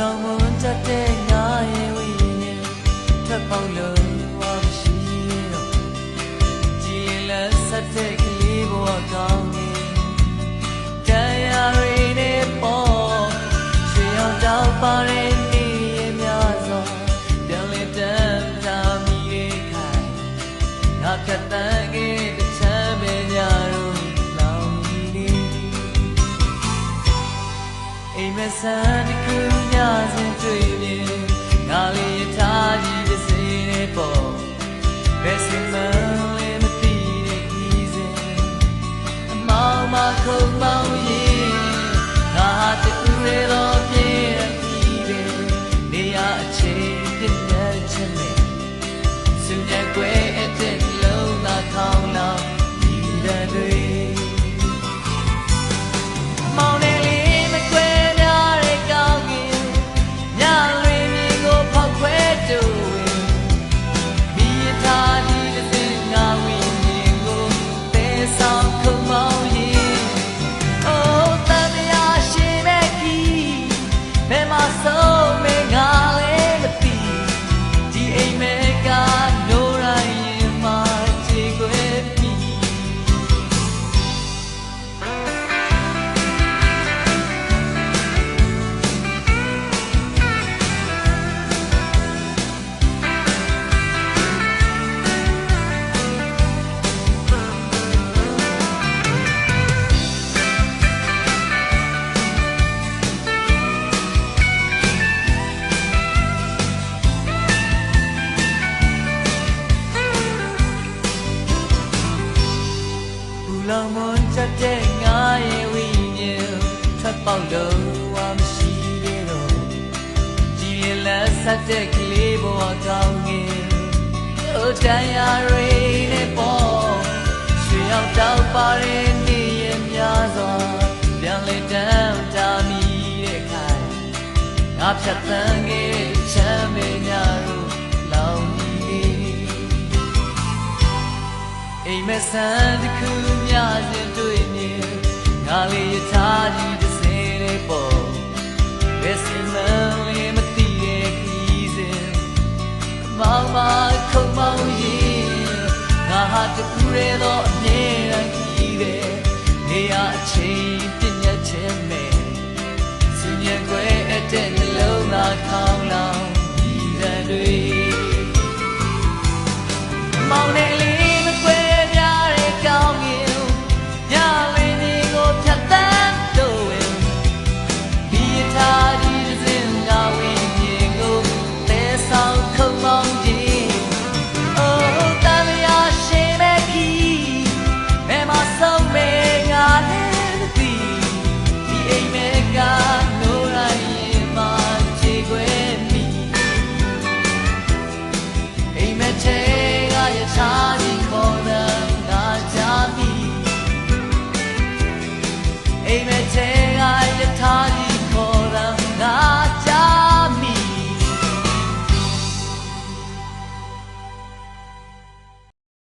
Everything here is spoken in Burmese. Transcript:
လောင်မွန်တတ်တဲ့ငါရဲ့ဝိညာဉ်ထပ်ပေါက်လို့ဝါမရှိတော့ကြည်ရင်လက်ဆက်တဲ့ကလေးဘဝကောင်းနေတရားရီနဲ့ပေါ်ရွှေအောင်တောက်ပါတဲ့နေရများစွာပြန်လည်တမ်းတာမိရဲ့ခိုင်ငါဖြတ်တန်းခဲ့တဲ့ချမ်းပဲညာတို့လောင်နေအိမ်မဆန်းတစ်ခုညစဉ်တွေ့မြင်ငါလေးရထားကြီးတစ်စိနဲ့ပေါ်ဘယ်စမလေးမသိတဲ့ကြီးစဉ်အမောင်မခုံမောင်ရင်ငါတူရဲတော့ပြည့်ပြီးပဲနေရအချိန်ပြည့်တဲ့ချက်နဲ့စုညက်ွယ်အတဲ့လုံးသာခေါင်းလောင်ဒီတဲ့တွေမောင်နေလေးမကွယ်များတဲ့ကောင်းကင်ညလွင်မြေကိုဖောက်ခွဲတို့ဝင်မိရထားကြီးတစ်စင်ငါဝိညာဉ်ကိုတဲဆောင်ခုံမောင်ရင်အိုးတန်တရားရှိမဲ့ကြီးဘယ်မှာဆုံးမငါလည်းမသိဒီအိမ်မဲကနိုးရိုင်းရင်မှခြေခွဲပြီးလောင်မွန်တတ်တဲ့ငါရဲ့ဝိညာဉ်ထပ်ပေါက်လို့ဝါမရှိသေးတော့ကြည်ရင်လက်ဆက်တဲ့ကလေးဘဝကောင်းငင်တို့တရားရီနဲ့ပေါ်ရွှေအောင်တောက်ပါတဲ့နေရများစွာပြန်လေတမ်းတာမိတဲ့ခိုင်ငါဖြတ်သန်းခဲ့ချမ်းမေညာတို့လောင်နေအိမ်မဆန်းတစ်ခုညစဉ်တွေ့မြင်ငါလေးရထားကြီးတစ်စင်းလေးပေါ်